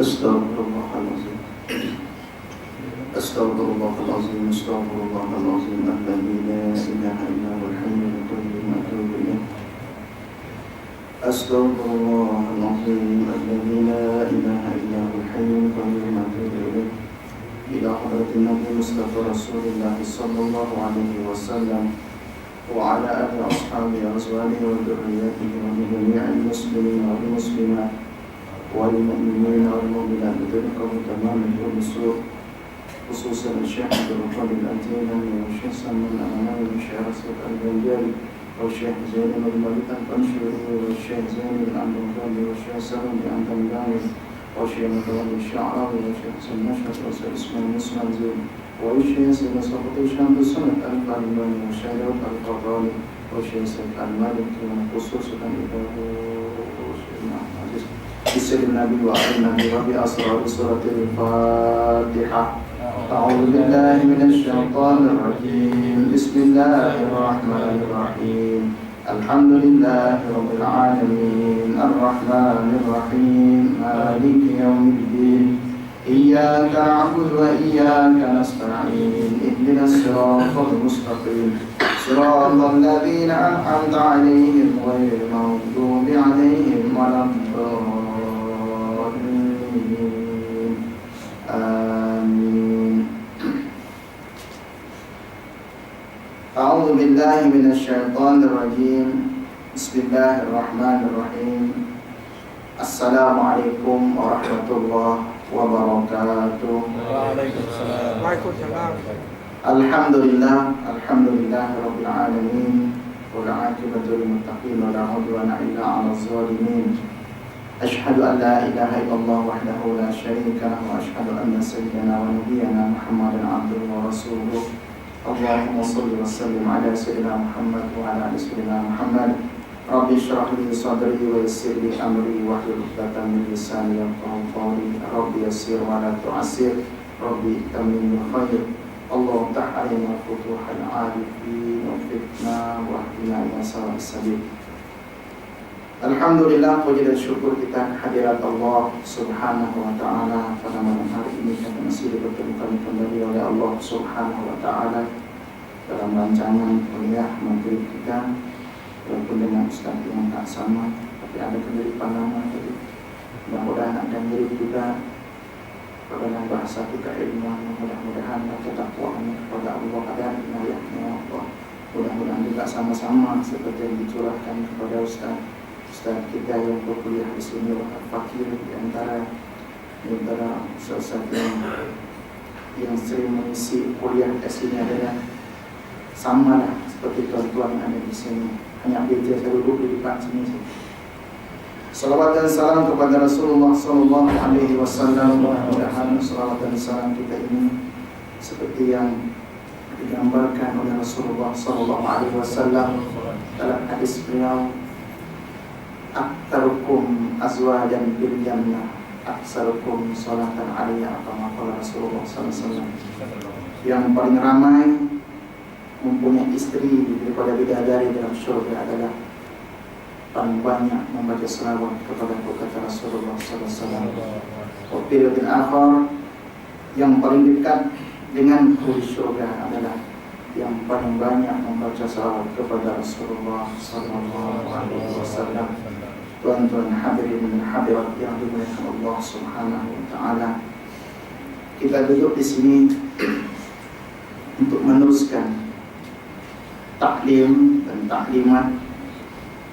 Astaghfirullahaladzim. Astaghfirullahaladzim. Astaghfirullahaladzim. Alladzi la ilaha illa huwal hayyul qayyum. Atubu ilaih. Astaghfirullahaladzim. Alladzi la ilaha illa huwal hayyul qayyum. Atubu ilaih. Ila hadratin Nabi Mustafa Rasulullah sallallahu alaihi wasallam wa ala alihi wa ashabihi wa azwajihi wa dhurriyyatihi wa jami'il muslimin wal muslimat والمؤمنين والمؤمنات بطريقة تمام الوصول خصوصا الشيخ عبد الغفار الأنتيني والشيخ سلمان الأماني والشيخ أسود البنجالي والشيخ زين الملك القنشوري والشيخ زين الأنبغالي والشيخ سلمان الأنبغالي والشيخ متولي الشعراوي والشيخ سلمشهد والشيخ اسماعيل الزين والشيخ سيد صفوت الشام السنة القلباني والشيخ القضالي والشيخ سيد المالك خصوصا بسم النبي وعلى النبي وبأسرار سورة الفاتحة. أعوذ بالله من الشيطان الرجيم. بسم الله الرحمن الرحيم. الحمد لله رب العالمين الرحمن الرحيم مالك يوم الدين إياك نعبد وإياك نستعين اهدنا الصراط المستقيم صراط الذين أنعمت عليهم غير المغضوب عليهم ولا الضالين. آمين. أعوذ بالله من الشيطان الرجيم. بسم الله الرحمن الرحيم. السلام عليكم ورحمة الله وبركاته. Waalaikumsalam. Alhamdulillah, alhamdulillah rabbil alamin. Wal 'aqibatu lil muttaqin wa la 'udwana illa 'alal zalimin. Asyhadu an la ilaha illallah wahdahu la syarika lahu wa asyhadu anna sayyidana wa nabiyyana Muhammadan 'abduhu wa rasuluh. Allahumma shalli wa sallim ala sayyidina Muhammad wa ala ali sayyidina Muhammad. Rabbi shrah li sadri wa yassir li amri wahlul 'uqdatam min lisani yafqahu qawli. Rabbi yassir wa la tu'assir. Rabbi tamim bil khair. Allahumma ta'alina futuhal 'arifin wa fitna wa ahdina ila sawa'is sabil. Alhamdulillah, puji dan syukur kita kehadirat Allah Subhanahu wa ta'ala. Pada malam hari ini kita masih dipertemukan kembali oleh Allah Subhanahu wa ta'ala dalam rancangan kuliah maghrib kita, walaupun dengan ustaz yang tak sama, tapi ada kemiripan nama tadi. Mudah-mudahan ada mirip juga dalam bahasa kita ilmuwan. Mudah-mudahan ketakwaan kepada Allah ada inayahnya Allah. Mudah-mudahan juga sama-sama seperti yang dicurahkan kepada ustaz kita yang berkuliah di sini, Wahab Fakir, di antara ustaz yang sering mengisi kuliah di sini adalah sama lah seperti tuan-tuan yang ada di sini, hanya beda saya duduk di depan sini. Salawat dan salam kepada Rasulullah sallallahu alaihi wasallam. Mudah-mudahan salawat dan salam kita ini seperti yang digambarkan oleh Rasulullah sallallahu alaihi wasallam dalam hadis beliau, aktarukum azwajan bil jannah aksarukum salatan alaiya, atau maqala Rasulullah sallallahu alaihi wasallam, yang paling ramai mempunyai istri daripada bidadari dalam syurga adalah paling banyak membaca selawat kepada kata Rasulullah sallallahu alaihi wasallam. Wafilatil akhar, yang paling dekat dengan huri syurga adalah yang paling banyak membaca salawat kepada Rasulullah sallallahu alaihi wasallam. Tuan-tuan hadirin dan hadirat yang dimuliakan Allah Subhanahu wa taala, kita duduk di sini untuk meneruskan taklim dan taklimat,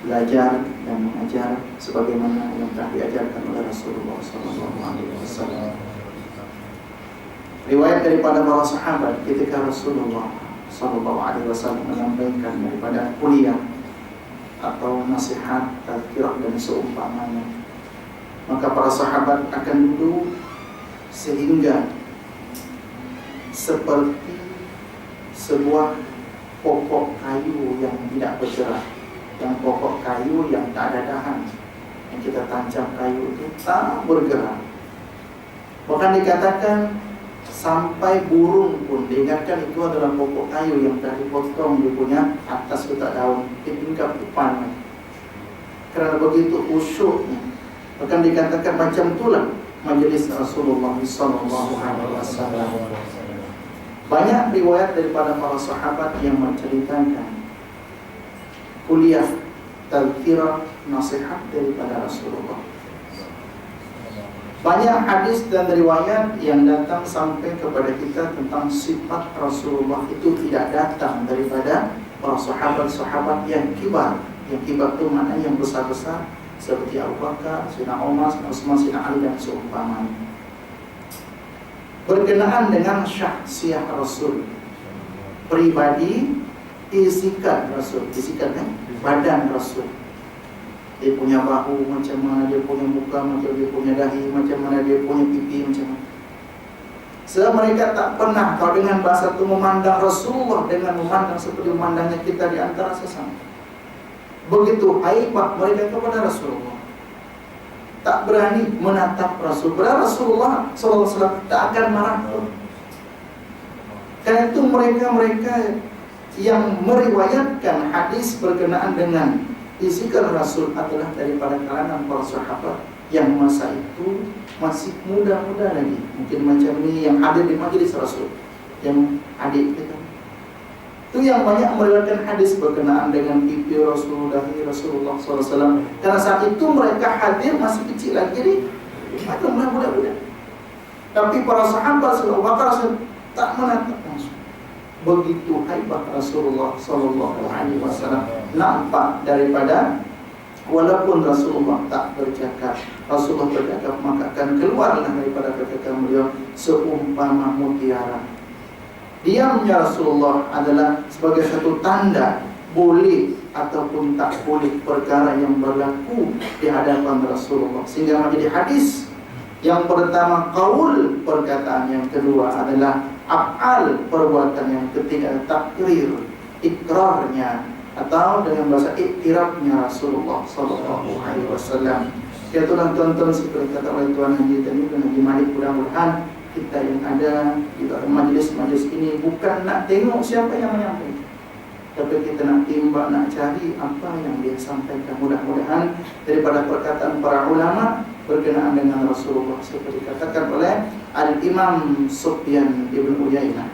belajar dan mengajar sebagaimana yang telah diajarkan oleh Rasulullah sallallahu alaihi wasallam. Riwayat daripada para sahabat ketika Rasulullah sallallahu alaihi wasallam menyampaikan daripada kuliah atau nasihat, tazkirah dan seumpamanya, maka para sahabat akan duduk sehingga seperti sebuah pokok kayu yang tidak bergerak, yang pokok kayu yang tak ada dahan, yang kita tancap kayu itu tak bergerak. Bahkan dikatakan sampai burung pun diingatkan itu adalah pokok kayu yang telah dipotong, dia punya atas letak daun di tingkat depan. kerana begitu khusyuknya. Bahkan dikatakan macam itulah majlis Rasulullah sallallahu alaihi wasallam. Banyak riwayat daripada para sahabat yang menceritakan kuliah tazkirah nasihat daripada Rasulullah. Banyak hadis dan riwayat yang datang sampai kepada kita tentang sifat Rasulullah itu tidak datang daripada para sahabat-sahabat yang kibar. Yang kibar itu maknanya yang besar-besar, seperti Abu Bakar, Sayyidina Umar, Sayyidina Utsman, Sayyidina Ali dan seumpamanya. Berkenaan dengan syakhsiah Rasul, pribadi, isikan Rasul, badan Rasul. Dia punya bahu macam mana, dia punya muka macam dia punya dahi macam mana, dia punya pipi macam mana. Sebab mereka tak pernah, kalau dengan bahasa itu, memandang Rasulullah dengan memandang seperti memandangnya kita di antara sesama. Begitu haibah mereka kepada Rasulullah, tak berani menatap Rasul. Padahal Rasulullah SAW tak akan marah pun. Karena itu mereka yang meriwayatkan hadis berkenaan dengan isikan Rasul adalah daripada kalangan para sahabat yang masa itu masih muda-muda lagi. Mungkin macam ni yang ada di majlis Rasul, yang adik kita. Itu yang banyak meriwayatkan hadis berkenaan dengan pipi Rasul, dahi Rasulullah SAW. Karena saat itu mereka hadir masih kecil lagi, jadi mereka muda-muda. Tapi para sahabat Rasul tak menatap langsung. Begitu haibah Rasulullah SAW nampak daripada, walaupun Rasulullah tak bercakap, Rasulullah bercakap, maka akan keluarlah daripada perkataan beliau seumpama mutiara. Diamnya Rasulullah adalah sebagai satu tanda boleh ataupun tak boleh perkara yang berlaku di hadapan Rasulullah. Sehingga menjadi hadis yang pertama qaul, perkataan yang kedua adalah af'al, perbuatan yang ketiga takrir, ikrarnya atau dengan bahasa iktirafnya Rasulullah sallallahu alaihi wasallam. Ya Tuhan, tuan-tuan, seperti kata oleh Tuan Haji tadi, Tuan Haji Malik, mudah-mudahan kita yang ada di majlis ini bukan nak tengok siapa yang menyampaikan, tapi kita nak timbang, nak cari apa yang dia sampaikan. Mudah-mudahan daripada perkataan para ulama berkenaan dengan Rasulullah, seperti dikatakan oleh Al-Imam Sufyan Ibn Uyainah.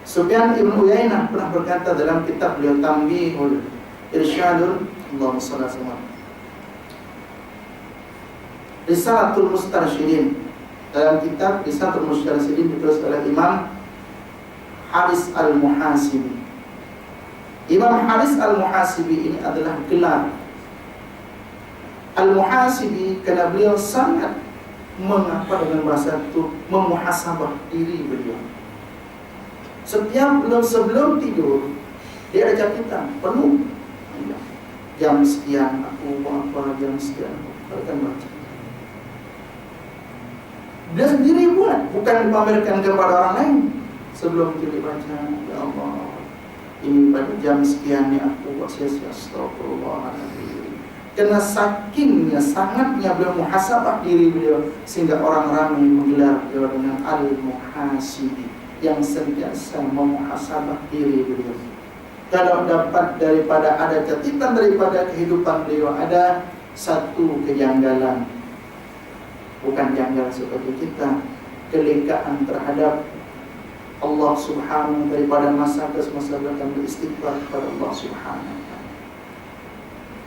Sufyan Ibn Uyainah pernah berkata dalam kitab beliau Tanbihul Irsyadul, Allahumma shalli alaihi wasallam, Risalatul Mustarsyidin. Dalam kitab Risalatul Mustarsyidin ditulis oleh Imam Haris Al-Muhasibi. Imam Haris Al-Muhasibi ini adalah gelar Al-Muhasibi kerana beliau sangat mengapa dengan bahasa itu, memuhasabah diri beliau. Setiap sebelum tidur dia ada catatan penuh. Jam sekian aku apa, jam sekian aku akan baca. Dia sendiri buat, bukan dipamerkan kepada orang lain. Sebelum tidur baca, ya Allah, ini pada jam sekian ni aku buat sia-sia, astagfirullahaladzim. Kerana sakingnya, sangatnya beliau muhasabah diri beliau, sehingga orang ramai menggelar beliau dengan Al-Muhasibi, yang sentiasa memuhasabah diri beliau. Kalau dapat daripada ada catatan daripada kehidupan beliau, ada satu kejanggalan, bukan janggal seperti kita, kelekaan terhadap Allah Subhanahu daripada masa ke masa belakang, beristighfar kepada Allah Subhanahu.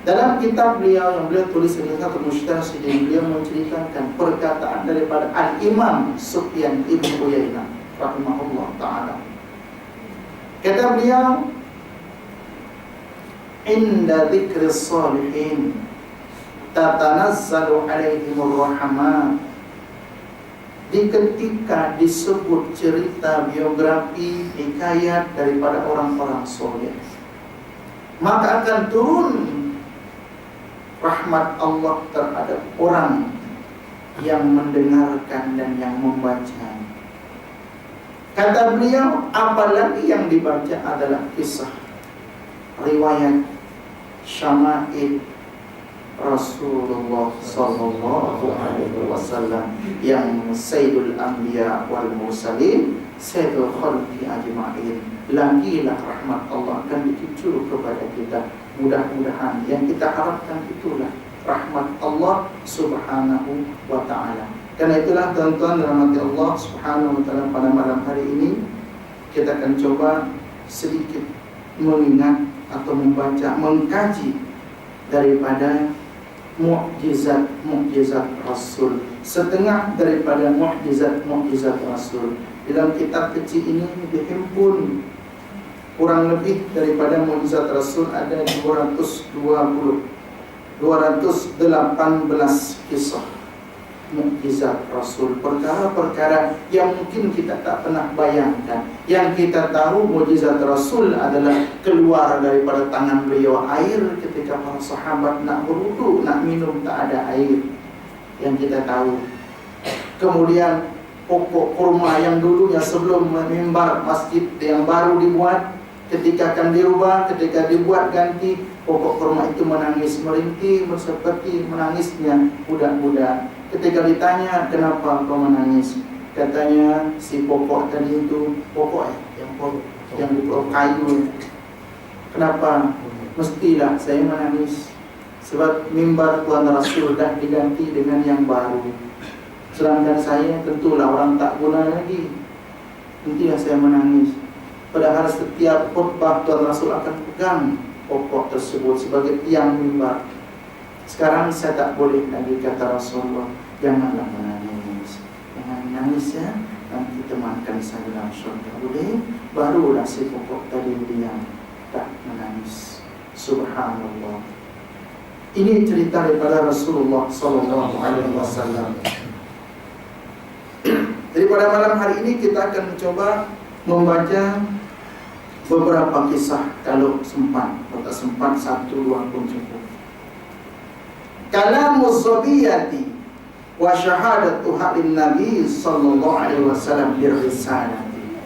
Dalam kitab beliau yang beliau tulis Risalatul Mustarsyidin, beliau menceritakan perkataan daripada Al-Imam Sufyan Ibn Uyainah rahimahullah ta'ala. Kata beliau, inda dzikris salihin tatanazzalu alaihimur rahmat. Di ketika disebut cerita biografi, hikayat daripada orang-orang soleh, maka akan turun rahmat Allah terhadap orang yang mendengarkan dan yang membaca. Kata beliau, apalagi yang dibaca adalah kisah, riwayat, syama'il Rasulullah sallallahu alaihi wasallam yang Sayyidul Anbiya wal Mursalin, Sayyidul Khalqi ajma'in. Lagilah rahmat Allah akan dituju kepada kita Mudah-mudahan yang kita harapkan itulah rahmat Allah Subhanahu wa ta'ala. Karena itulah tuan-tuan rahmati Allah Subhanahu wa ta'ala, pada malam hari ini kita akan coba sedikit mengingat atau membaca, mengkaji daripada mukjizat Rasul, setengah daripada mukjizat Rasul. Dalam kitab kecil ini dihimpun kurang lebih daripada mukjizat Rasul ada 218 kisah mukjizat Rasul, perkara-perkara yang mungkin kita tak pernah bayangkan. Yang kita tahu mukjizat Rasul adalah keluar daripada tangan beliau air ketika para sahabat nak berwudu, nak minum tak ada air, yang kita tahu. Kemudian pokok kurma yang dulunya sebelum mimbar masjid yang baru dibuat, ketika akan dirubah, ketika dibuat ganti, pokok kurma itu menangis merintih seperti menangisnya budak-budak. Ketika ditanya, kenapa kau menangis? Katanya si pokok tadi itu, pokok yang di kayu. Kenapa? Mestilah saya menangis, sebab mimbar Tuhan Rasul dah diganti dengan yang baru. Sedangkan saya tentulah orang tak guna lagi. Nantilah saya menangis. Padahal setiap khutbah Tuhan Rasul akan pegang pokok tersebut sebagai tiang mimbar. Sekarang saya tak boleh lagi, kata Rasulullah, janganlah menangis. Jangan menangis ya, nanti temankan saya dalam surga. Boleh? Barulah si pokok tadi diam, tak menangis. Subhanallah. Ini cerita daripada Rasulullah SAW. Daripada malam hari ini kita akan mencoba membaca beberapa kisah kalau sempat. Kalau tak sempat, 1-2 pun cukup. Kalamuz zabiyati wa syahadatu halin Nabi sallallahu alaihi wasallam birrisalati.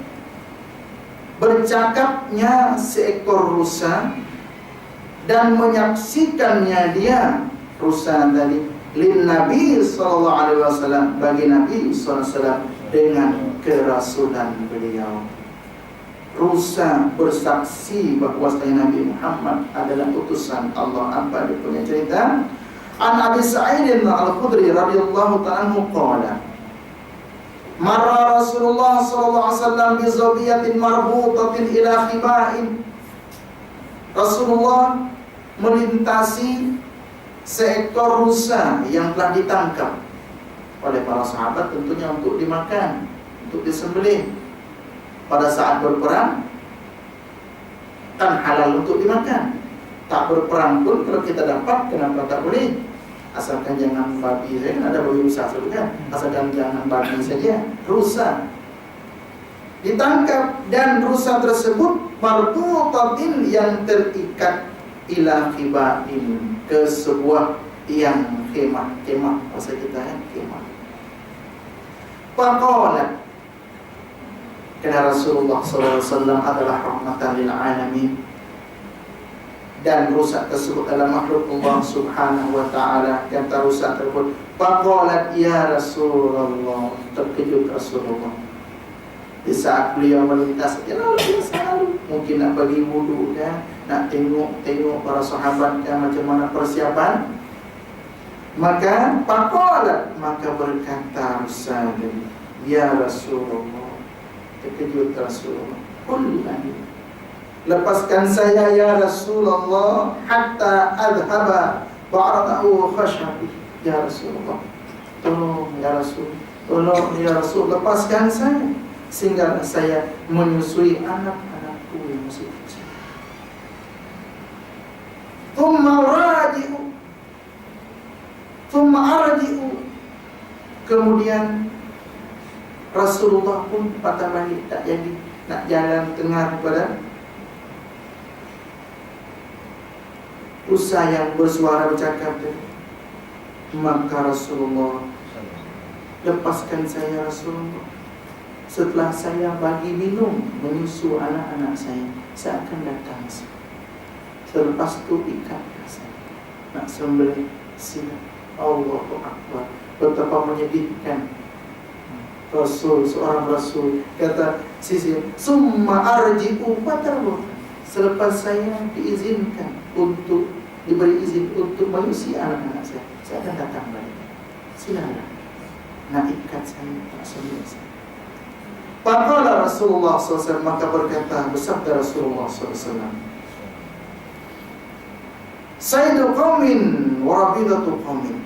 Bercakapnya seekor rusa dan menyaksikannya dia rusa tadi lin Nabi sallallahu alaihi wasallam, bagi Nabi sallallahu alaihi wasallam dengan kerasulan beliau. Rusa bersaksi bahawa Nabi Muhammad adalah utusan Allah. Apa dia punya cerita? An Abi Sa'id Al-Khudri radhiyallahu ta'ala anhu qala, marra Rasulullah sallallahu alaihi wasallam bi zabiyatin marbutatin ila khiba'in. Rasulullah melintasi seekor rusa yang telah ditangkap oleh para sahabat, tentunya untuk dimakan, untuk disembelih. Pada saat berperang kan halal untuk dimakan. Tak berperang pun kalau kita dapat, kenapa tak boleh? Asalkan jangan babi saja, kan ada babi rusa kan? Asalkan jangan babi saja, rusa ditangkap, dan rusa tersebut marbutatin, yang terikat ila khibain, ke sebuah tiang kemah bahasa kita kan, kemah. Faqalat, karena Rasulullah SAW adalah rahmatan lil alamin, dan rusa tersebut adalah makhluk Allah Subhanahu wa ta'ala. Kata rusa tersebut, faqalat ya Rasulullah, terkejut Rasulullah. Di saat beliau melintas, selalu mungkin nak bagi wudu kan, nak tengok para sahabat kan, macam mana persiapan. Maka faqalat, maka berkata rusa tadi, ya Rasulullah, terkejut Rasulullah, qul lani, lepaskan saya ya Rasulullah, hatta adhaba ba'dahu khashabi. Ya Rasulullah, tolong ya Rasul, tolong ya Rasul, lepaskan saya sehingga saya menyusui anak-anakku yang masih kecil. Thumma arji'u, kemudian Rasulullah pun patah balik, tak jadi nak jalan tengah kepada rusa yang bersuara bercakap tadi. Maka Rasulullah, lepaskan saya Rasulullah, setelah saya bagi minum, menyusu anak-anak saya akan datang. Selepas itu ikatlah saya, nak sembelih, sila. Allahu Akbar. Betapa menyedihkan Rasul, seorang Rasul. Kata sisi, summa arji'u fatarbu, selepas saya diizinkan untuk diberi izin untuk menyusui anak-anak saya akan datang balik. Silakan. Nak ikat saya, tak semua. Faqala Rasulullah SAW, maka berkata, bersabda Rasulullah SAW, Sayyidu qaumin wa rabidatu qaumin.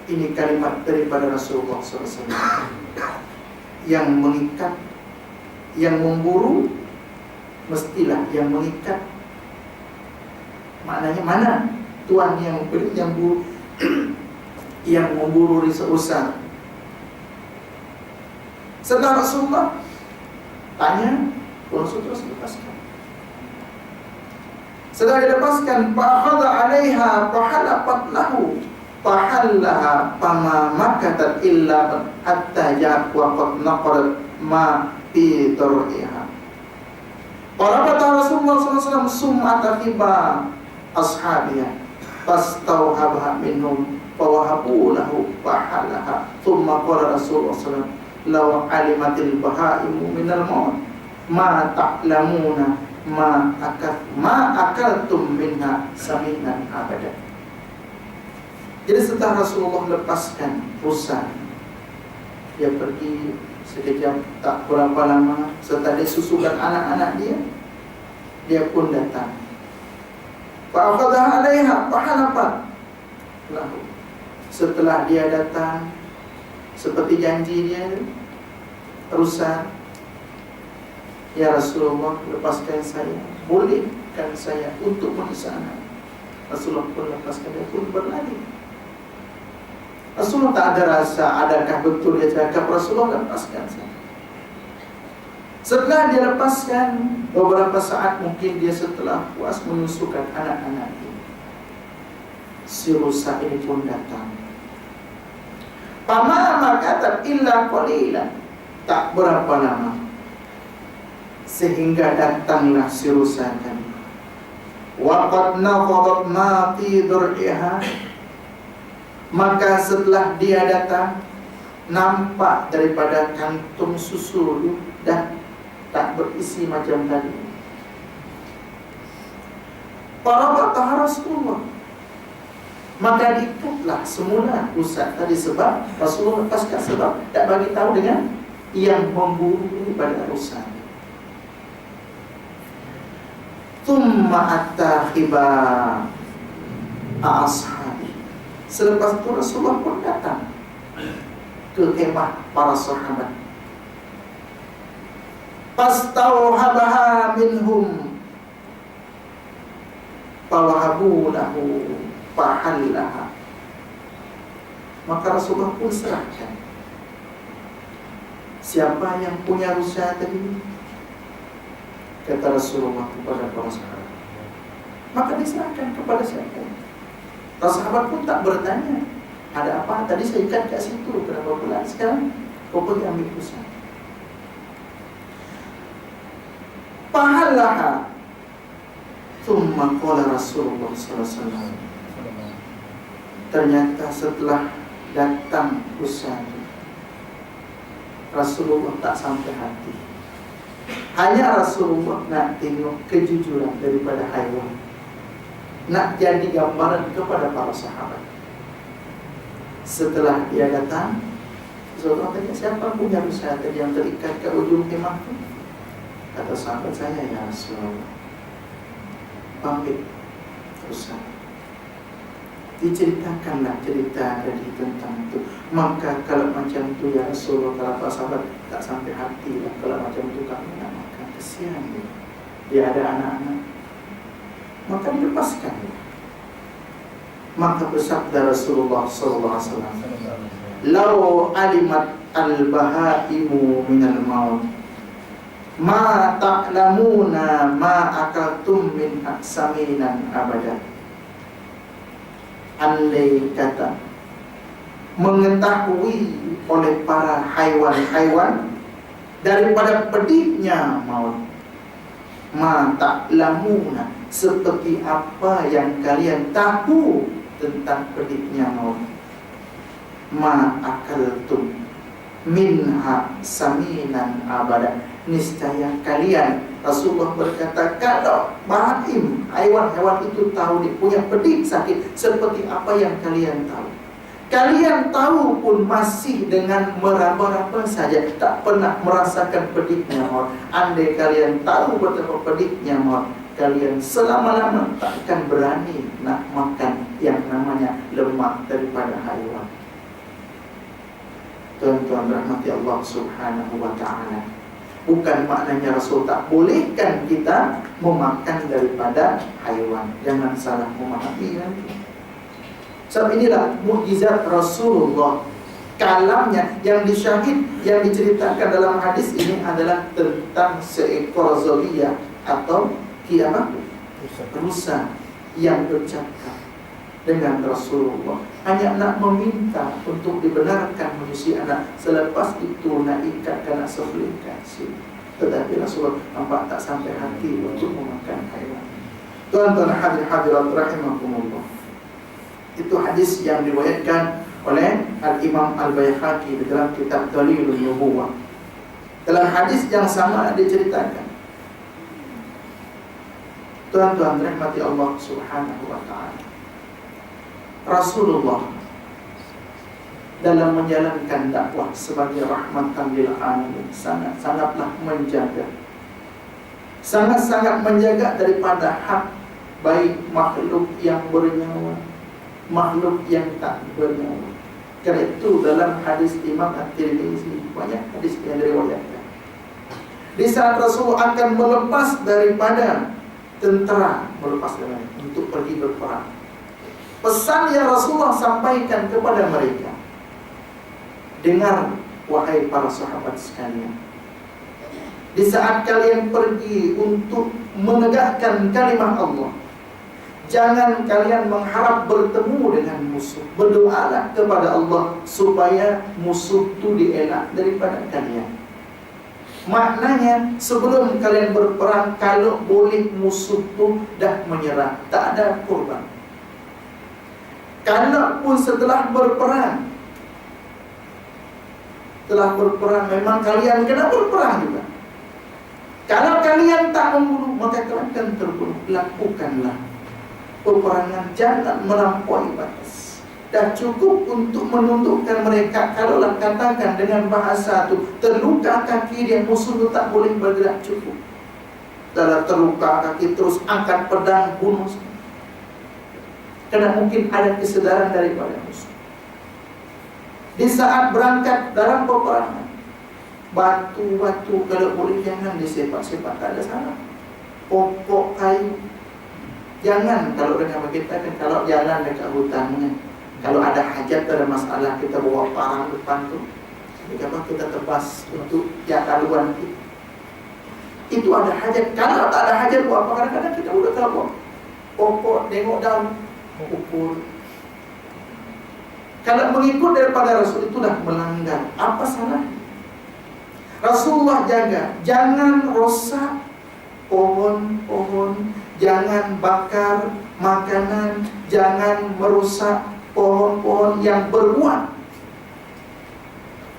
Ini kalimat daripada Rasulullah SAW yang mengikat, yang memburu, mestilah yang mengikat. Maknanya mana? Tuan yang yang memburu usaha. Setelah Rasulullah tanya, Rasulullah lepaskan. Setelah dilepaskan, fa'akhadha 'alaiha fahalaqat lahu fahallaha fama makatat illa hatta yaqwa qad naqarat ma fi dar'iha. Parabata Rasulullah SAW sum'ata khiba ashabiya fastauhabha minhum fawahabu lahu fahalaha. Thumma qala Rasulullah SAW, law alimatil bahaimu minal maut ma ta'lamuna ma akaltum minha saminan abada. Jadi setelah Rasulullah lepaskan rusa, dia pergi sekejap, tak berapa lama setelah dia susukan anak-anak dia pun datang. Fa'akhadha 'alaiha fahalafat lahu. Setelah dia datang seperti janji dia, rusa, ya Rasulullah, lepaskan saya, bolehkan saya untuk menyiksa anak. Rasulullah pun lepaskan, dia pun berlari. Rasulullah tak ada rasa, adakah betul dia cakap, Rasulullah lepaskan saya. Setelah dia lepaskan, beberapa saat mungkin dia setelah puas menyusukan anak-anak ini, si rusa ini pun datang. Fama makatat illa qalilan, tak berapa lama sehingga datanglah si rusa tadi. Wa qad nafadat ma fi dur'iha, maka setelah dia datang, nampak daripada kantung susu dah tak berisi macam tadi. Parabata Rasulullah, maka diikutlah semula rusa tadi, sebab Rasulullah lepaskan, sebab tak bagi tahu dengan yang memburu daripada rusa. Thumma atta khiba ashabi. Selepas itu Rasulullah pun datang ke kemah para sahabat. Fastauhabaha minhum fawahabu lahu fahallaha. Maka Rasulullah pun serahkan. Siapa yang punya rusa tadi? Kata Rasulullah kepada para sahabat. Maka diserahkan kepada siapa? Para sahabat pun tak bertanya, ada apa? Tadi saya ikat kat situ, kenapa pula sekarang kau pergi ambil rusa? Fahallaha. Thumma qala Rasulullah SAW, ternyata setelah datang rusa, Rasulullah tak sampai hati. Hanya Rasulullah nak tengok kejujuran daripada haiwan, nak jadi gambaran kepada para sahabat. Setelah dia datang, Rasulullah tanya, siapa punya rusa tadi yang terikat ke ujung kemah itu? Kata sahabat, saya ya Rasulullah. Ambil rusa. Diceritakanlah cerita tadi tentang itu. Maka kalau macam itu ya Rasulullah, kalau para sahabat tak sampai hati lah. Kalau macam itu kami nak makan, kesian dia. Dia ada anak-anak, maka dilepaskan. Maka bersabda Rasulullah SAW, lau alimat al-bahaimu minal maut ma ta'lamuna ma akaltum min aksaminan abada. Andai kata mengetahui oleh para haiwan-haiwan daripada pedihnya maut, ma ta'lamuna, seperti apa yang kalian tahu tentang pedihnya maut, ma akaltum minha saminan abada, niscaya kalian, Rasulullah berkata, kalau bahim, hewan-hewan itu tahu dia punya pedih sakit seperti apa yang kalian tahu, kalian tahu pun masih dengan meraba-raba saja, tak pernah merasakan pedihnya maut. Andai kalian tahu betapa pedihnya maut, kalian selama-lama tak akan berani nak makan yang namanya lemak daripada haiwan. Tuan-tuan rahmati Allah subhanahu wa ta'ala, bukan maknanya Rasul tak bolehkan kita memakan daripada haiwan. Jangan salah memahami nanti. Sebab inilah mukjizat Rasulullah. Kalamnya yang disyahid, yang diceritakan dalam hadis ini adalah tentang seekor zoliyah atau rusa yang bercakap dengan Rasulullah, hanya nak meminta untuk dibenarkan menyusui anak. Selepas itu nak ikatkan, nak sembelih kasih. Tetapi Rasulullah nampak tak sampai hati untuk memakan haiwan. Tuan-tuan hadirat rahimakumullah, itu hadis yang diriwayatkan oleh Al-Imam Al-Baihaqi di dalam kitab Dalailun Nubuwah. Dalam hadis yang sama diceritakan, tuan-tuan rahmati Allah subhanahu wa ta'ala, Rasulullah dalam menjalankan dakwah sebagai rahmatan lil alamin sangat-sangatlah menjaga, sangat-sangat menjaga daripada hak baik makhluk yang bernyawa, makhluk yang tak bernyawa. Karena itu dalam hadis Imam At-Tirmizi, banyak hadis yang diriwayatkan, di saat Rasulullah akan melepas daripada tentera, melepas dengan untuk pergi berperang, pesan yang Rasulullah sampaikan kepada mereka, dengar wahai para sahabat sekalian, di saat kalian pergi untuk menegakkan kalimat Allah, jangan kalian mengharap bertemu dengan musuh. Berdoalah kepada Allah supaya musuh itu dielak daripada kalian. Maknanya sebelum kalian berperang, kalau boleh musuh itu dah menyerah, tak ada korban. Kalaupun setelah berperang, memang kalian kena berperang juga. Kalau kalian tak membunuh, maka kalian akan terbunuh. Lakukanlah peperangan, jangan melampaui batas. Dah cukup untuk menundukkan mereka. Kalaulah katakan dengan bahasa itu, terluka kaki dia, musuh itu tak boleh bergerak, cukup. Kalau terluka kaki, terus angkat pedang, bunuh. Karena mungkin ada kesedaran daripada musuh. Di saat berangkat dalam peperangan, batu-batu kalau boleh jangan disepak-sepak, tak ada salah. Pokok kayu jangan. Kalau dengan kita kan, kalau jalan dekat hutannya, kalau ada hajat, ada masalah, kita bawa parang depan tu, kita tebas untuk jakaluan kita. Itu ada hajat. Kalau tak ada hajat, buat apa? Kadang-kadang kita udah tahu pokok, tengok daun, ukur. Kalau mengikut daripada Rasul, itu dah melanggar. Apa salah? Rasulullah jaga, jangan rosak pohon-pohon, jangan bakar makanan, jangan merusak pohon-pohon yang berbuah,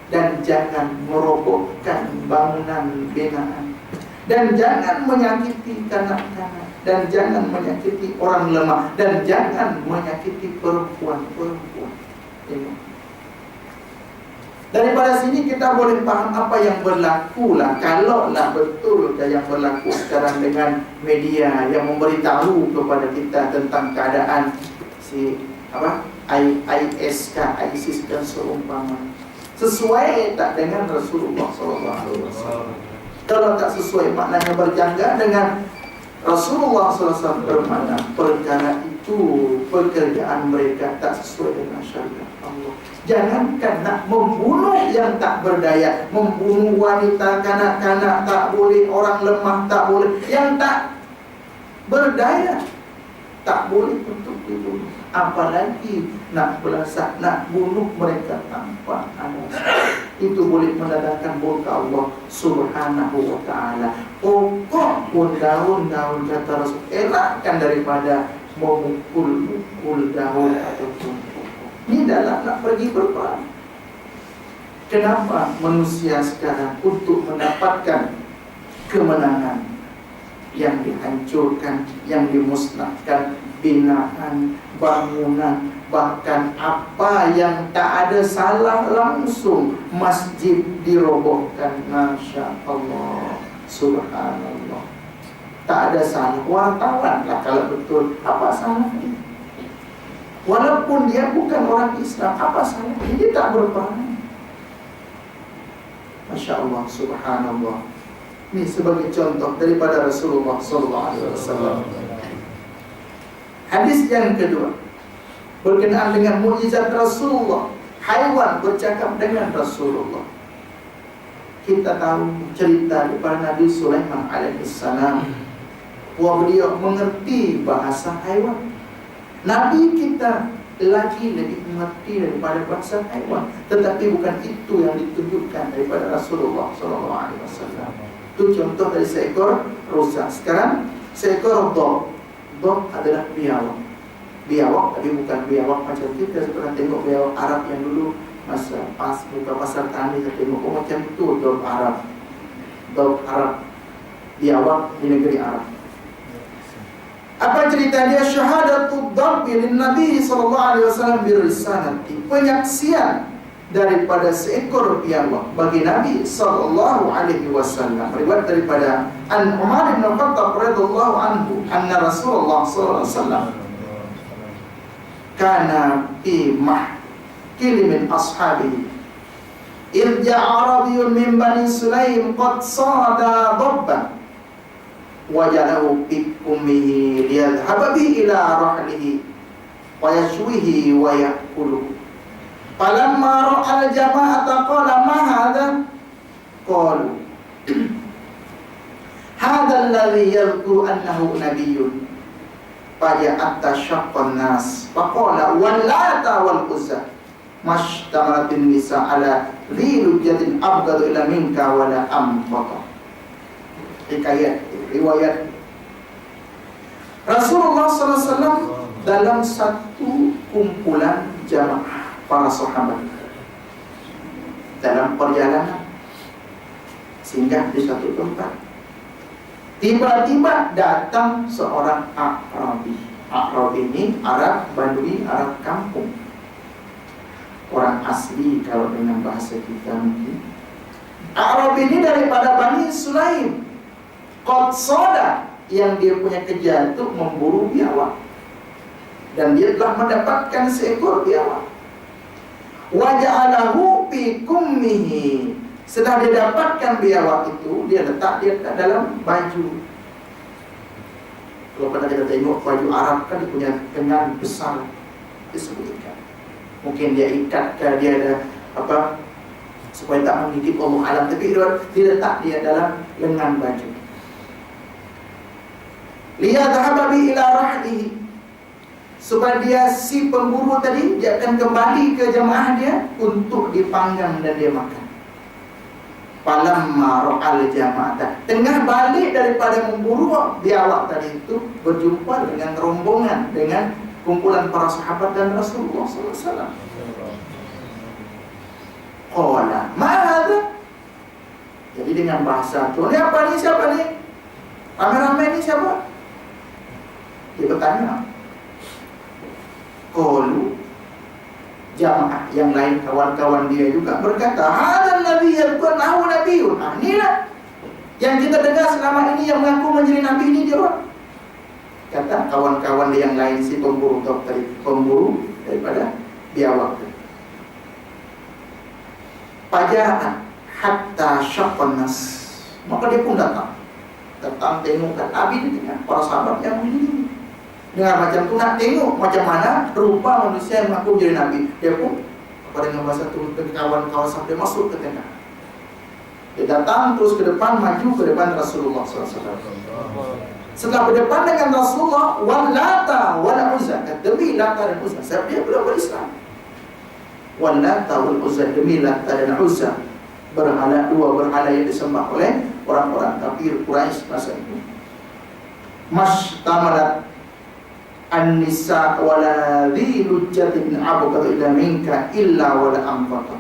dan jangan merobohkan bangunan binaan, dan jangan menyakiti kanak-kanak, dan jangan menyakiti orang lemah, dan jangan menyakiti perempuan-perempuan. Daripada sini kita boleh faham apa yang berlaku lah. Kalau lah betul yang berlaku sekarang dengan media yang memberitahu kepada kita tentang keadaan ISK, ISIS dan seumpama, sesuai tak dengan Rasulullah SAW? Kalau tak sesuai, maknanya berjangga dengan Rasulullah SAW, bermakna perkara itu, pekerjaan mereka tak sesuai dengan syariat Allah. Jangankan nak membunuh yang tak berdaya, membunuh wanita, kanak-kanak tak boleh, orang lemah tak boleh, yang tak berdaya tak boleh untuk dibunuh. Apalagi nak belasak, nak bunuh mereka tanpa alasan. Itu boleh mendatangkan murka Allah subhanahu wa ta'ala. Pokok pun daun-daun, kata Rasul, elakkan daripada memukul-mukul daun ataupun pokok. Ini dalam nak pergi berperang. Kenapa manusia sekarang untuk mendapatkan kemenangan, yang dihancurkan, yang dimusnahkan, binaan, bangunan, bahkan apa yang tak ada salah langsung, masjid dirobohkan. Masya Allah, subhanallah, tak ada salah. Wartawan lah kalau betul, apa salahnya? Walaupun dia bukan orang Islam, apa salahnya? Dia tak berperan. Masya Allah, subhanallah. Ini sebagai contoh daripada Rasulullah SAW. Hadis yang kedua berkenaan dengan mukjizat Rasulullah. Haiwan bercakap dengan Rasulullah. Kita tahu cerita daripada Nabi Sulaiman alaihissalam, bahwa beliau mengerti bahasa haiwan. Nabi kita lagi lebih mengerti daripada bahasa haiwan, tetapi bukan itu yang ditunjukkan daripada Rasulullah SAW. Itu contoh dari seekor rusa. Sekarang seekor dog. Dog adalah biawak. Biawak, tapi bukan biawak macam kita pernah tengok biawak Arab yang dulu masa pas buka pasar tani, kita tengok macam itu dog Arab. Dog Arab, biawak di negeri Arab. Apa cerita dia? Syahadatul dhabbi lin Nabi sallallahu alaihi wasallam birisanati. Penyaksian daripada seekor biawak bagi Nabi sallallahu alaihi wasallam. Riwayat daripada An Umar bin Khattab radhiyallahu anhu, anna Rasulullah sallallahu alaihi wasallam kana fi mahkil min ashabihi irja arabiyyun min bani Sulaim qad sada dabban wajalahu fi ummihi liyadhhaba bihi ila rahlihi wa yashwihi wa yakuluhu. Falamma ra'al jama'ata qala ma hadha? Qalu hadha alladhi yadhkuru annahu nabiyyun. Faja'atta syaqqan nas faqala wallata wal uzza mashtamatin nisa ala dhi lujjatin abghadu ila minka wala amqata. Hikayat riwayat Rasulullah SAW dalam satu kumpulan jamaah para sahabat dalam perjalanan singgah di satu tempat. Tiba-tiba datang seorang A'rabi. A'rabi ini Arab Badui, Arab kampung, orang asli kalau dengan bahasa kita mungkin. A'rabi ini daripada Bani Sulaim. Qad sada, yang dia punya kerja itu memburu biawak, dan dia telah mendapatkan seekor biawak. Waja'alahu fi kummihi, setelah dia dapatkan biawak itu, dia letak dalam baju. Kalau pernah kita tengok baju Arab kan dia punya kengan besar disebutkan. Mungkin dia ikatkan, dia ada apa supaya tak menggigit Allah alam, tapi dia letak dia dalam lengan baju. Liyadhhaba bi ila rahlihi, supaya dia si pemburu tadi dia akan kembali ke jemaah dia untuk dipanggang dan dia makan. Falamma ra'al jama'ata, tengah balik daripada memburu biawak tadi itu, berjumpa dengan rombongan, dengan kumpulan para sahabat dan Rasulullah SAW. Qala ma hadha, jadi dengan bahasa tu, ni apa ni, siapa ni, ramai-ramai ni siapa? Dia bertanya. Qalu, jamaah yang lain, kawan-kawan dia juga berkata, hadzal nabi yaqulu nabiyyun. Inilah yang kita dengar selama ini yang mengaku menjadi nabi, ini dia orang. Kata kawan-kawan dia yang lain, si pemburu tadi, pemburu daripada biawak. Pajaan hatta syaqqan nas, maka dia pun datang tengokkan Nabi dengan para sahabat yang begini. Dengar macam tu, nak tengok macam mana rupa manusia yang mengaku menjadi Nabi. Dia pun apa dengan bahasa tu, kawan-kawan sampai masuk ke tengah. Dia datang terus ke depan, maju ke depan Rasulullah SAW. Setelah berdepan dengan Rasulullah, wallata wal uzza, demi Lata dan Uzza, sebab dia belum berislam. Wallata wal uzza, demi Lata dan Uzza, berhala, dua berhala yang disembah oleh orang-orang kafir Quraisy masa itu. Mashtamalat an-nisa wala dhi lujjatin abghadu ila minka illa wala amqata.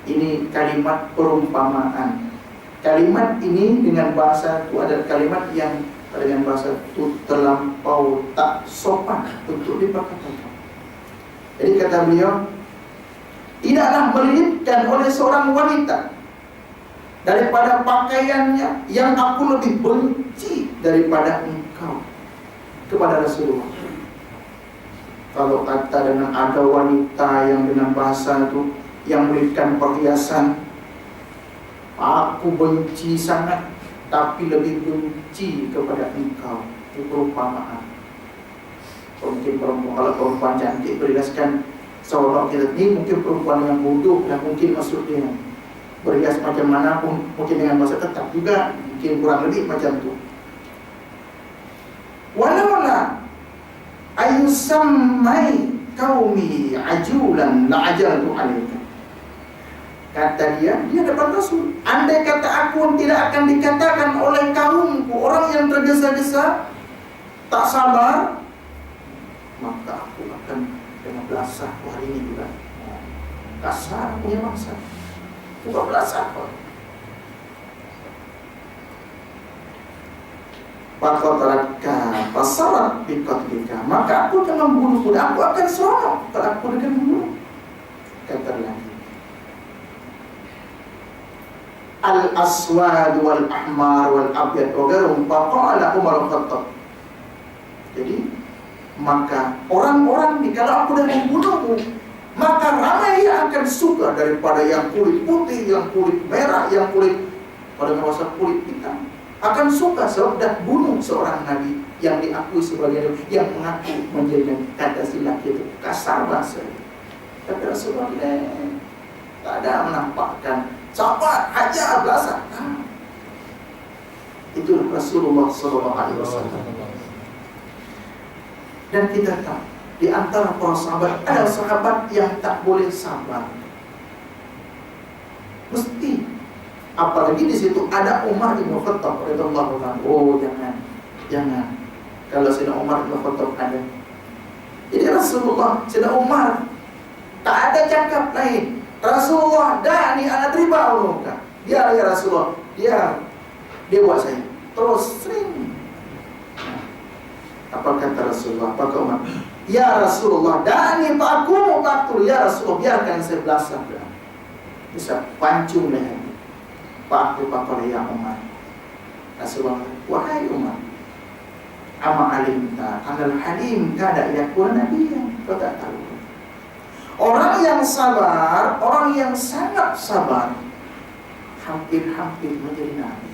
Ini kalimat perumpamaan, Kalimat ini dengan bahasa itu adalah kalimat yang dengan bahasa itu terlampau tak sopan untuk diperkatakan. Jadi kata beliau, tidaklah melilitkan oleh seorang wanita daripada pakaiannya yang aku lebih benci daripada engkau, kepada Rasulullah. Kalau kata dengan ada wanita yang dengan bahasa itu yang melilitkan perhiasan, aku benci sangat, tapi lebih benci kepada engkau. Itu perumpamaan. Mungkin perempuan, kalau perempuan cantik berhiaskan seolah kita ini mungkin perempuan yang bodoh, dan mungkin maksudnya berhias macam mana pun, mungkin dengan bahasa tetap juga, mungkin kurang lebih macam itu. Walaula ayusammai qaumi ajulan la'ajaltu alaika. Kata dia dapat Rasul, andai kata aku tidak akan dikatakan oleh kaumku orang yang tergesa-gesa, tak sabar, maka aku akan dengan belasah hari ini juga. Kasar punya bangsa, bukan belasah kok. Pakotaraka pasarat bikotlika, maka aku akan membunuhmu, aku akan seronok kalau aku dengan membunuh. Kata lagi, al-aswad wal ahmar wal abyad wa gharum faqala Umar al-Khattab. Jadi maka orang-orang ni kalau aku dah membunuhmu, maka ramai yang akan suka daripada yang kulit putih, yang kulit merah, yang kulit pada masa kulit hitam. Akan suka sebab dah bunuh seorang nabi yang diakui sebagai yang mengaku menjadi kata si laki itu kasar bahasa. Kata Rasulullah tak ada menampakkan sahabat hajar belasah. Itu Rasulullah SAW. Dan kita tahu di antara para sahabat ada sahabat yang tak boleh sabar. Mesti, apalagi di situ ada Umar bin Khattab radhiyallahu anhu. Oh jangan. Kalau Sayyidina Umar bin Khattab ada. Jadi Rasulullah, Sayyidina Umar tak ada cakap lain. Rasulullah da'ni ana riba uluka. Dia ya Rasulullah, dia buat saya. Terus sering. Apa kata Rasulullah? Apa kata Umar? Ya Rasulullah, da'ni fa'akumu fa'aktul. Ya Rasulullah, biarkan saya belasah. Bisa pancung leher. Fa'aktul fa'aktul ya Umar. Rasulullah, wahai Umar, ama alimta anal halim kada yakuna nabiyyan. Kau tak tahu, orang yang sabar, orang yang sangat sabar, hampir-hampir menjadi nabi.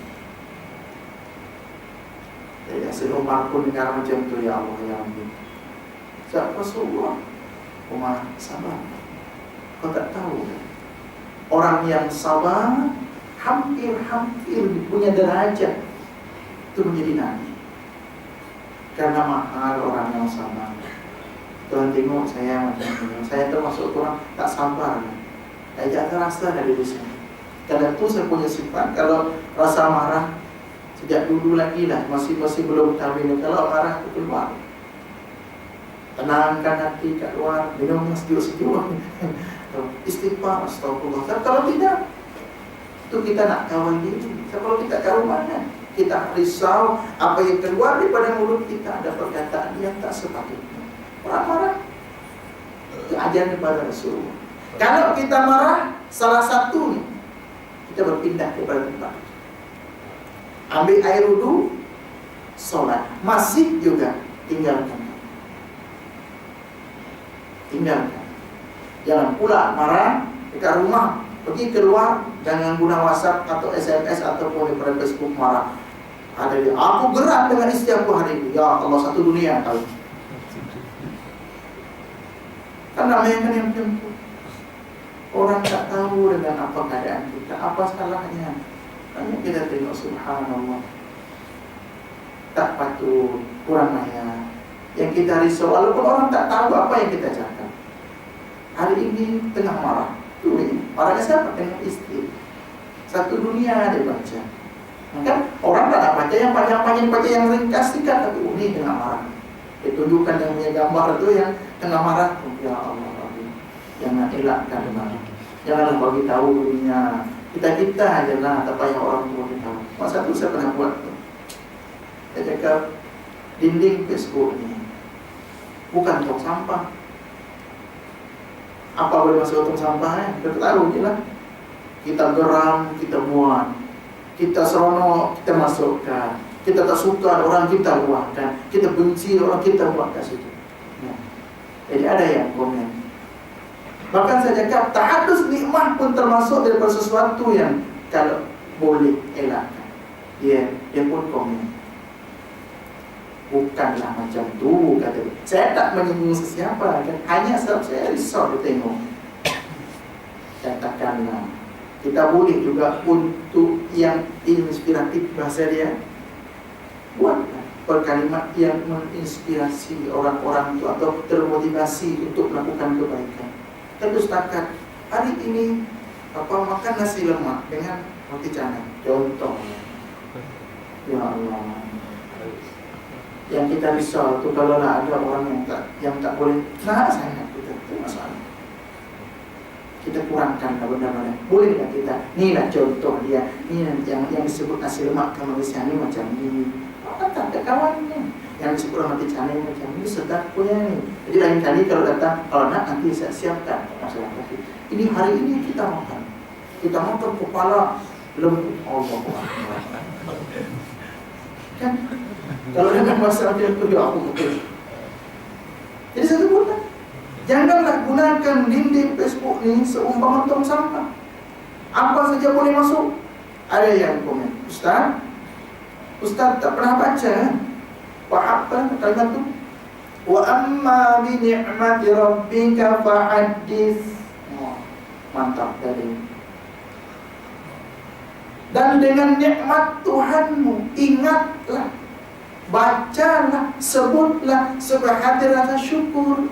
Jadi Sayyidina Umar pun dengar macam tu, ya Allah ya Rabbi. Siapa Rasulullah? Umar sabar. Kau tak tahu, orang yang sabar hampir-hampir punya derajat itu menjadi nabi. Karena mahal orang yang sabar. Tuhan tengok saya macam ini. Saya termasuk orang tak sabar. Saya jangan rasa dari diri saya. Karena itu saya punya sifat, kalau rasa marah sejak dulu lagi lah, masih belum kahwin, kalau marah itu keluar. Tenangkan hati kat luar, minum yang sejuk-sejuk. Istighfar, astagfirullah. Kalau tidak, itu kita nak kawan diri. Kalau kita kawan mana? Kita risau apa yang keluar daripada mulut kita, ada perkataan yang tak sepatutnya. Orang marah itu ajaran daripada Rasulullah. Kalau kita marah, salah satu kita berpindah kepada tempat, ambil air wudu, sholat, masih juga tinggalkan. Jangan pula marah dekat rumah, pergi keluar jangan guna WhatsApp atau SMS ataupun daripada Facebook marah. Ada dia, aku gerak dengan istri aku hari ini. Ya Allah, satu dunia tahu. Kan namanya kan yang macam orang tak tahu dengan apa keadaan kita, apa salahnya. Hanya kita tengok, subhanallah, tak patut, kurang layak. Yang kita risau, walaupun orang tak tahu apa yang kita cakap. Hari ini tengah marah, marahnya siapa? Dengan istri. Satu dunia dia baca. Kan orang tak baca yang panjang-panjang, baca yang ringkas sikit, tapi ini tengah marah. Ditunjukkan yang punya gambar itu yang tengah marah. Ya Allah, jangan elakkan marah. Janganlah bagi tahu dunia Kita aja lah, tak payah orang tua kita. Masa itu saya pernah buat tuh. Saya cakap, dinding Facebook ini bukan tong sampah. Apa boleh masuk tong sampah? Kita taruh je lah. Kita geram, kita buat. Kita seronok, kita masukkan. Kita tak suka orang kita buatkan. Kita benci orang kita buat kat situ. Ya. Jadi ada yang komen. Bahkan saya cakap, tahadus nikmat pun termasuk daripada sesuatu yang kalau boleh elakkan. Dia pun komen. Bukanlah macam tu, kata dia. Saya tak menyinggung sesiapa kan? Hanya sebab saya risau dia tengok. Katakanlah, kita boleh juga untuk yang inspiratif bahasa dia, buatlah perkalimat yang menginspirasi orang-orang itu atau termotivasi untuk melakukan kebaikan. Tapi setakat hari ini makan nasi lemak dengan roti canai, contoh. Ya Allah, yang kita risau tu kalau ada orang yang tak boleh, nah saya kita itu masalah. Kita kurangkan benda-benda. Boleh tak kita? Ni lah contoh dia. Ni yang disebut nasi lemak ke Malaysia ni macam ni. Tak ada kawannya. Yang disebut roti canai macam ni sedap punya ni. Jadi lain kali kalau datang, kalau nak nanti saya siapkan masalah tadi. Ini hari ini kita makan. Kita makan kepala lembu. Allah. Kan? Kalau dengan masalah dia tu, ya aku betul. Jadi saya sebutkan, janganlah gunakan dinding Facebook ni seumpama tong sampah. Apa saja boleh masuk. Ada yang komen, Ustaz tak pernah baca. Apa kalimat tu? Wa amma bi ni'mati rabbika fa'addits. Mantap tadi. Dan dengan nikmat Tuhanmu, ingatlah, bacalah, sebutlah sebahagia rasa syukur.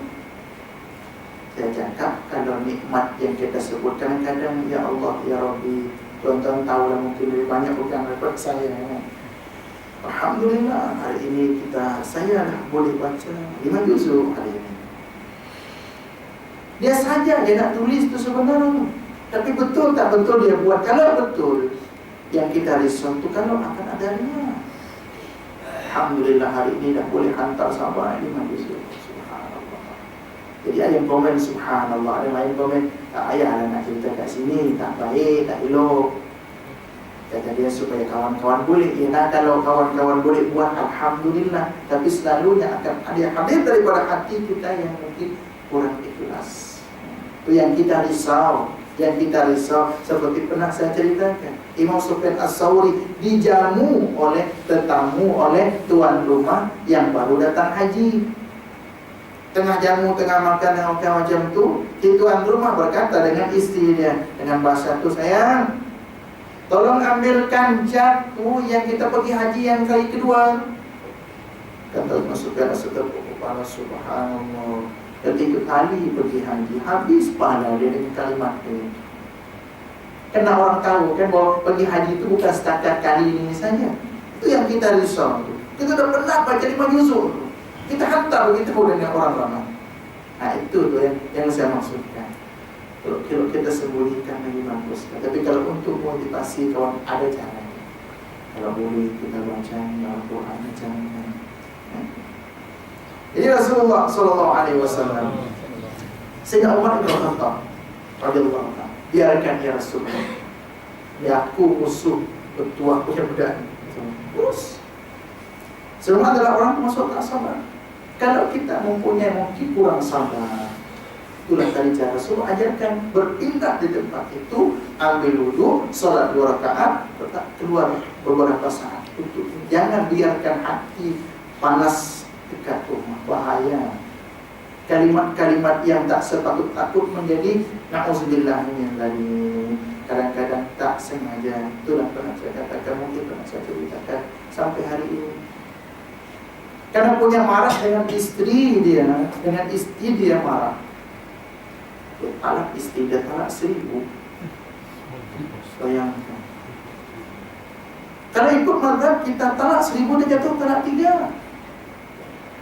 Saya cakap, kalau nikmat yang kita sebut kadang-kadang, ya Allah, ya Rabbi, tuan-tuan tahu lah mungkin lebih banyak bukan daripada saya. Alhamdulillah, hari ini saya dah boleh baca 5 juzuk hari ini. Dia saja dia nak tulis tu sebenarnya. Tapi betul tak betul dia buat? Kalau betul, yang kita risau tu kalau akan ada dia. Alhamdulillah hari ini dah boleh hantar sampai 5 juzuk. Subhanallah. Jadi ada yang komen subhanallah, ada yang komen ayah lah nak cerita kat sini, tak baik, tak elok. Kata dia supaya kawan-kawan boleh. Ya, kalau kawan-kawan boleh buat, alhamdulillah. Tapi selalunya akan ada yang hadir daripada hati kita yang mungkin kurang ikhlas. Itu yang kita risau. Yang kita risau, seperti pernah saya ceritakan, Imam Sufyan As-Sawri dijamu oleh tetamu, oleh tuan rumah yang baru datang haji. Tengah jamu, tengah makan macam tu, si tuan rumah berkata dengan isteri dia, dengan bahasa tu, sayang, tolong ambilkan jakku yang kita pergi haji yang kali kedua. Kata Imam Sufyan As-Sawri, subhanallah, ketika kali pergi haji, habis pahala dia dengan kalimat ini. Kena orang tahu kan bahawa pergi haji itu bukan setakat kali ini saja. Itu yang kita risau. Kita dah pernah baca 5 juzuk. Kita hantar begitu dengan orang ramai. Nah itu tu yang saya maksudkan. Kalau kita sembunyikan lagi bagus. Tapi kalau untuk motivasi kawan, ada cara. Kalau boleh kita baca Al-Quran macam ni. Jadi Rasulullah sallallahu alaihi wasallam, Sayyidina Umar bin Khattab radhiyallahu anhu, biarkan ya Rasulullah, ya aku musuh petua punya budak. Terus semua adalah orang termasuk tak sabar. Kalau kita mempunyai mungkin kurang sabar, itulah tadi cara Rasulullah ajarkan, berpindah di tempat itu, ambil wudu, salat 2 rakaat, tetap keluar beberapa saat. Jangan biarkan hati panas dekat rumah, bahaya. Kalimat-kalimat yang tak sepatut takut menjadi na'udzubillah min dzalik. Kadang-kadang tak sengaja. Itulah pernah saya katakan, mungkin pernah saya ceritakan sampai hari ini. Karena punya marah dengan istri dia marah. Talak istri dia talak 1000. Bayangkan. Kalau ikut mazhab kita talak 1000 dia jatuh talak 3.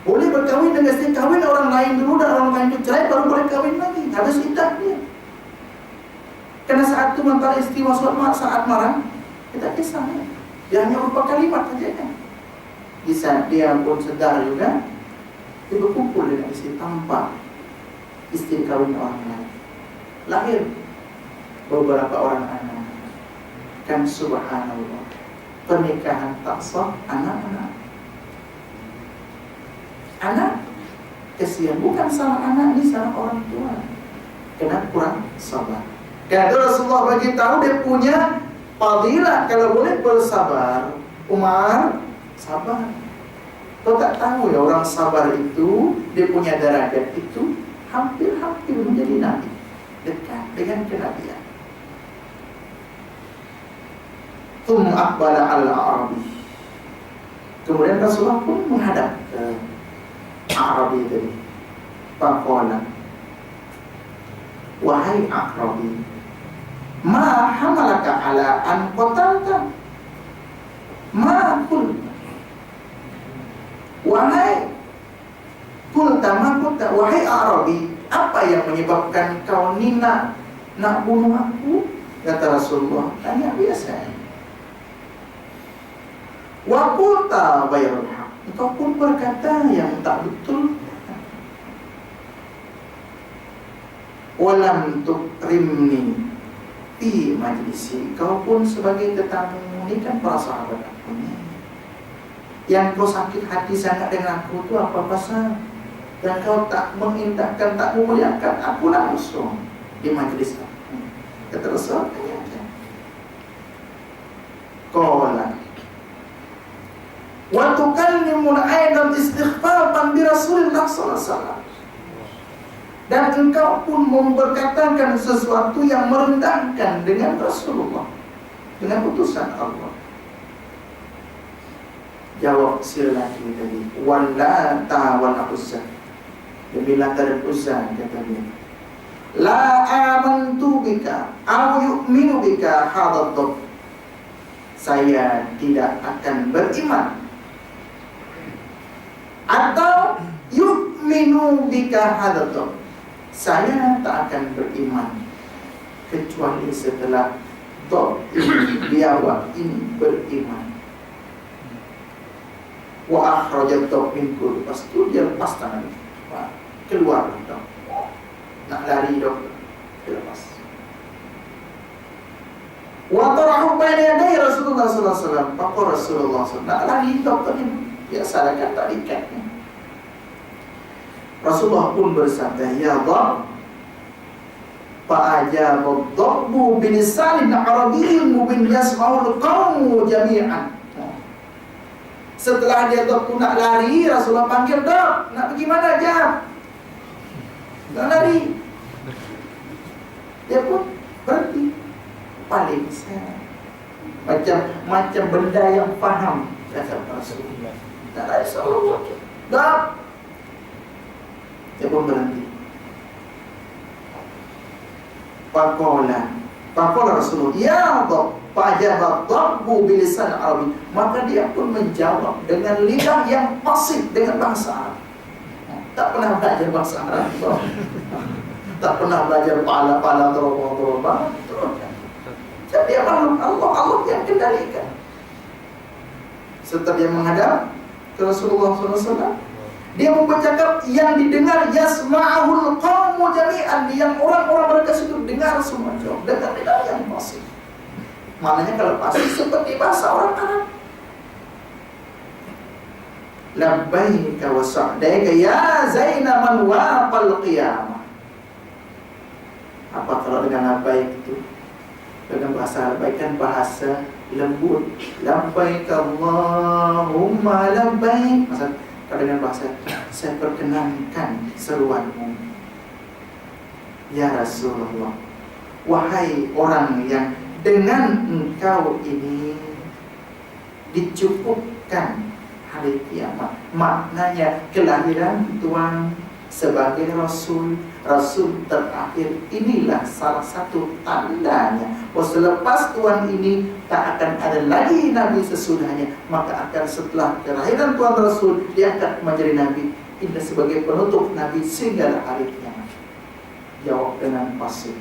Boleh berkahwin dengan isteri, kahwin orang lain dulu dan orang lain itu cerai baru boleh kahwin lagi. Habis iddah dia. Karena saat itu antara istiwa saat marah, kita kisahnya. Dia hanya berupa kalimat saja kan. Di saat dia pun sedar juga, dia berkumpul dengan istri tanpa istri kawin orang lain. Lahir beberapa orang anak. Kan subhanallah, pernikahan tak sah, anak-anak. Anak kesian, bukan salah anak, ini salah orang tua. Karena kurang sabar. Karena Rasulullah bagi tahu dia punya fadilah kalau boleh bersabar. Umar sabar. Kau tak tahu ya, orang sabar itu dia punya derajat itu hampir-hampir menjadi nabi, dekat dengan kenabian. Thumma aqbala al-Arabi. Kemudian Rasulullah pun menghadap ke Arabi tadi. Faqala, wahai Arabi, ma hamalaka ala an qatalta? Ma qulta? Wahai qulta ma qulta, wahai Arabi, apa yang menyebabkan kau ni nak bunuh aku? Kata Rasulullah, tanya biasa. Wa qulta ghairul haq, engkau pun berkata yang tak betul. Walam tukrimni fi majlisi, kau pun sebagai tetamu ini kan para sahabat aku ni. Yang kau sakit hati sangat dengan aku itu apa pasal? Dan kau tak mengindahkan, tak memuliakan aku langsung di majlis aku. Kata Rasul, tanya aja. Qala wa tukallimuna aidan istighfaran bi Rasulillah sallallahu alaihi wasallam. Dan engkau pun memberkatakan sesuatu yang merendahkan dengan Rasulullah, dengan utusan Allah. Jawab si lelaki tadi, Wallata wal Uzza, demi Lata dan Uzza, kata dia, la amantu bika aw yu'minu bika hadatub, saya tidak akan beriman atau yu'minu bika hadatub, saya tak akan beriman kecuali setelah Dob ini, biawak ini beriman. Wa akhrajat Dob minku, lepas itu dia lepas tangan, keluar Dob, nak lari Dob, dia lepas. Wa tarahu bayna yaday Rasulullah sallallahu alaihi wasallam, pakor Rasulullah sallallahu alaihi wasallam, nak lari Dob tadi, biasa kan tak diikatnya. Rasulullah pun bersabda, ya Dhab, fa'ajaba Dhabu bilisanin arabiyyin mubin yasma'ul qawmu jami'an. Setelah dia Dhab pun nak lari, Rasulullah panggil, Dhab, nak pergi mana jam? Nak lari. Dia pun berhenti. Paling macam benda yang faham, kata Rasulullah. Tak lari Rasulullah. Dhab. Dia pun berhenti. Faqala Rasulullah, ya Dhab, fa'ajaba Dhabu bilisan Arabi, maka dia pun menjawab dengan lidah yang fasih, dengan bahasa Arab. Tak pernah belajar bahasa Arab, tak pernah belajar pala-pala, teroba-teroba. Jadi dia makhluk Allah yang kendalikan. Setelah dia menghadap ke Rasulullah SAW, dia bercakap yang didengar yasma'ul qawmu jami'an, yang orang-orang mereka itu dengar semua, dengan lidah yang fasih. Maknanya kalau fasih seperti bahasa orang Arab. Labbaika wa sa'daika ya zaina man waqal qiyamah. Apa kalau dengan labbaik itu? Dengan bahasa labbaik kan bahasa lembut. Labbaik Allahumma labbaik. Maksud dengan bahasa, saya perkenankan seruanmu ya Rasulullah, wahai orang yang dengan engkau ini dicukupkan hari kiamat. Maknanya kelahiran Tuhan sebagai Rasul terakhir, inilah salah satu tandanya bahwa selepas Tuhan ini tak akan ada lagi Nabi sesudahnya. Maka akan setelah kelahiran Tuhan Rasul diangkat menjadi Nabi. Ini sebagai penutup Nabi sehingga hari kiamat. Jawab dengan fasih.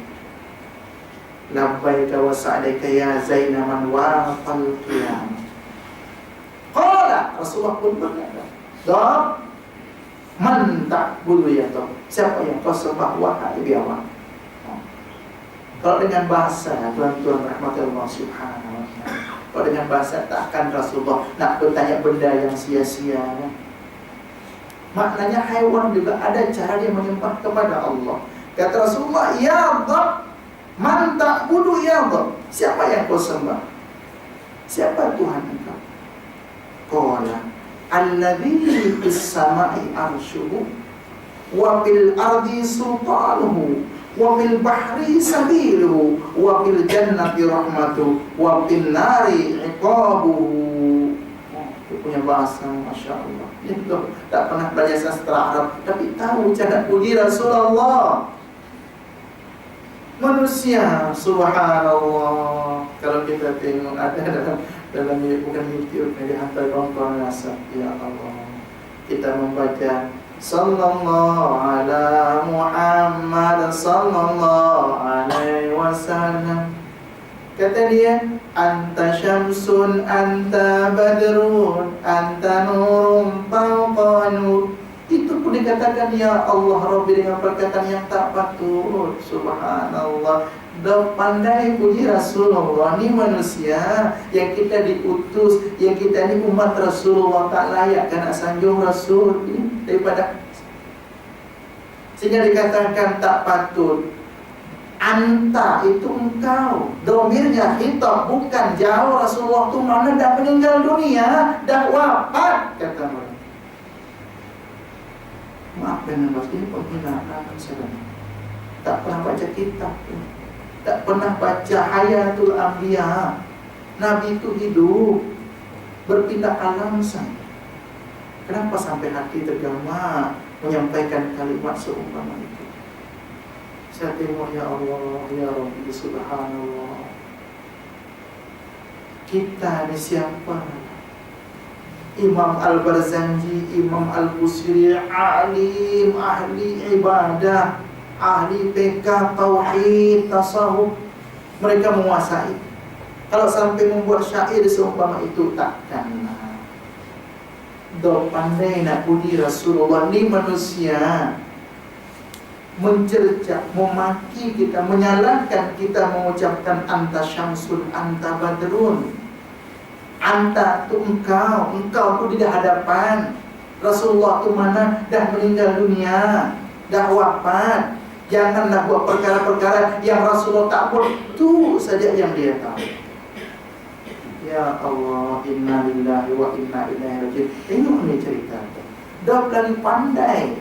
labbaika wa sa'daika ya zainaman wa fal qiyam. Qala, Rasulullah pun berkata, Dok, man ta'budu ya Dok, siapa yang kau sembah wahai biawak? Kalau dengan bahasa tuan-tuan rahmati Allah subhanahu wa ta'ala, kalau dengan bahasa takkan Rasulullah nak bertanya benda yang sia-sia. Maknanya haiwan juga ada cara dia menyembah kepada Allah. Kata Rasulullah, ya Dok, man ta'budu ya Dok, siapa yang kau sembah? Siapa Tuhan engkau? Qala alladzi fis sama'i arshuhu wa fil ardi sultanuhu wa fil bahri sabiluhu wa fil jannati rahmatuhu wa fil nari iqabuhu. Punya bahasa Masya Allah. Dia tak pernah belajar sastra Arab, tapi tahu cara puji Rasulullah. Manusia, subhanallah. Kalau kita tengok ada dalam bukan YouTube, di hantar kawan-kawan nasab, ya Allah, kita membaca sallallahu ala Muhammad sallallahu alaihi wasallam. Kata dia, anta syamsun, anta badrun, anta nurum fawqa nur. Itu pun dikatakan ya Allah Rabbi dengan perkataan yang tak patut. Subhanallah. Dah pandai puji Rasulullah. Ni manusia yang kita diutus, yang kita ni umat Rasulullah, tak layak kena sanjung Rasul ini daripada, sehingga dikatakan tak patut. Anta itu engkau, domirnya khitab, bukan jauh. Rasulullah tu mana dah meninggal dunia, dah wafat, kata mereka. Maaf dengan bos, ini penghinaan sebenarnya. Tak pernah baca kitab, tak pernah baca Hayatul Anbiya. Nabi itu hidup, berpindah alam saja. Kenapa sampai hati tergama menyampaikan kalimat seumpama itu? Saya tengok, ya Allah, ya Rabbi, subhanallah. Kita ni siapa? Imam Al-Barzanji, Imam Al-Busiri, alim, ahli ibadah, ahli PK, tauhid, tasawuf. Mereka menguasai. Kalau sampai membuat syair seumpama itu, takkanlah. Dok pandai nak puji Rasulullah. Ni manusia mencerca, memaki kita, menyalahkan kita, mengucapkan anta syamsun, anta badrun. Anta tu engkau, engkau tu di hadapan. Rasulullah tu mana? Dah meninggal dunia, dah wafat. Janganlah buat perkara-perkara yang Rasulullah tak buat. Itu saja yang dia tahu. Ya Allah, inna lillahi wa inna ilaihi raji'un. Tengok ni cerita. Dah lagi pandai.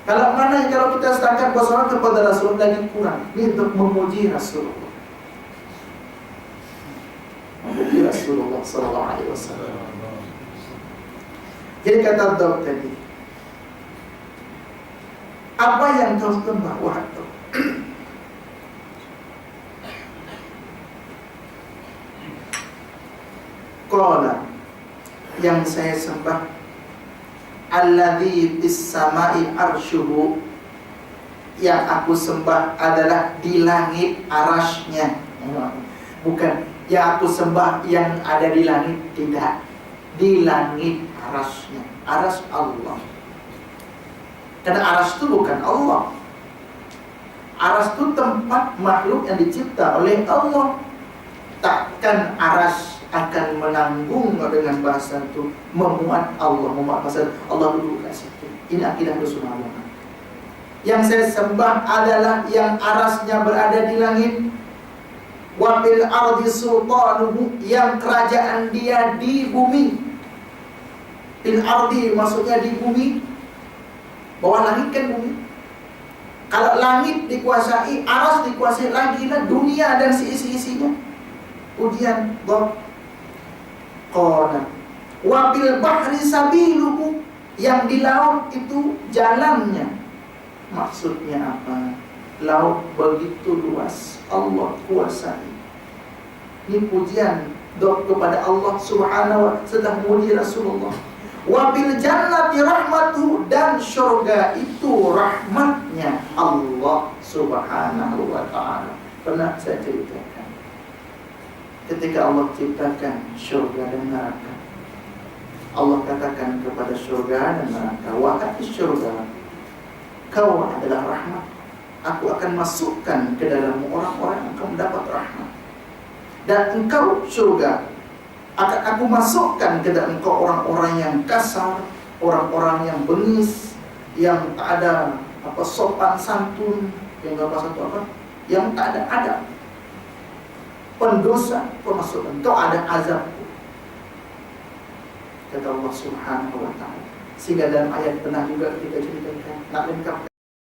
Kalau kita sedangkan bersolat kepada Rasulullah lagi kurang. Ini untuk memuji Rasulullah. Memuji Rasulullah sallallahu alaihi wasallam. Jadi kata Dok tadi, apa yang kau sembah wahai Dok? Qala, yang saya sembah alladzi fis sama'i arshuhu, yang aku sembah adalah di langit arasnya. Bukan yang aku sembah yang ada di langit, tidak. Di langit arasnya. Aras Allah. Karena aras itu bukan Allah. Aras itu tempat makhluk yang dicipta oleh Allah. Takkan aras akan menanggung dengan bahasa itu memuat Allah, memuat bahasa Allah duduk kat situ. Ini akidah Rasulullah. Yang saya sembah adalah yang arasnya berada di langit. Wa fil ardi sultanuhu, yang kerajaan dia di bumi. Fil ardi maksudnya di bumi. Bawah langit kan bumi. Kalau langit dikuasai, aras dikuasai, lagi lah dunia dan seisi-isinya. Ujian Bob. Qala wa fil bahri sabiluhu, yang di laut itu jalannya. Maksudnya apa? Laut begitu luas, Allah kuasai. Ini pujian doa kepada Allah subhanahu wa ta'ala setelah memuji Rasulullah. Wa bil jannati rahmatu, dan syurga itu rahmatnya Allah subhanahu wa ta'ala. Pernah saya ceritakan, ketika Allah ciptakan surga dan neraka, Allah katakan kepada surga dan neraka, wahai surga, kau adalah rahmat. Aku akan masukkan ke dalam orang-orang yang akan mendapat rahmat. Dan engkau surga, akan aku masukkan ke dalam engkau orang-orang yang kasar, orang-orang yang bengis, yang tak ada sopan santun, yang yang tak ada adab, pendosa, pemasukkan. Kau ada azabku, kata Allah Subhanahu wa ta'ala. Sehingga dalam ayat pernah juga kita ceritakan, nak lengkap